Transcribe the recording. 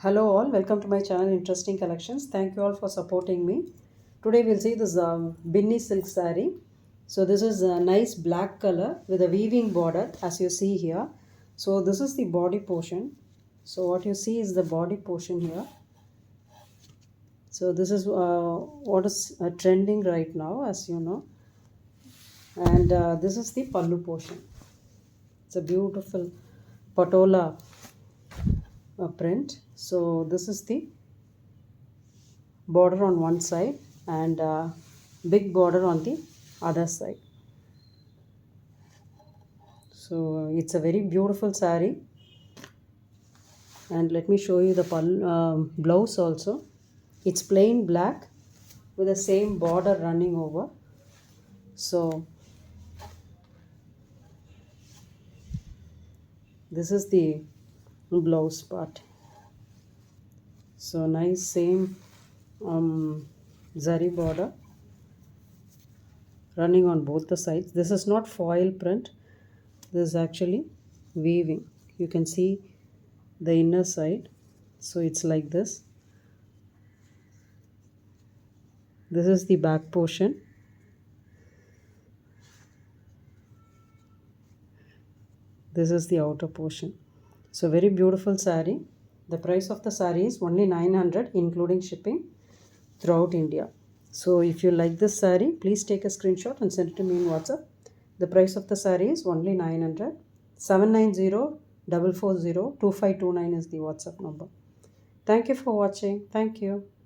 Hello all, welcome to my channel Interesting Collections. Thank you all for supporting me. Today we'll see this Binny Silk Saree. So this is a nice black color with a weaving border as you see here. So this is the body portion. So what you see is the body portion here. So this is what is trending right now, as you know. And this is the pallu portion. It's a beautiful patola print. So this is the border on one side and big border on the other side. So it's a very beautiful saree, and let me show you the blouse also. It's plain black with the same border running over. So this is the blouse part. So nice same zari border running on both the sides. This is not foil print, this is actually weaving. You can see the inner side. So it's like this. This is the back portion. This is the outer portion. So very beautiful saree. The price of the saree is only 900 including shipping throughout India. So if you like this saree, please take a screenshot and send it to me in WhatsApp. The price of the saree is only 900. 790-440-2529 is the WhatsApp number. Thank you for watching. Thank you.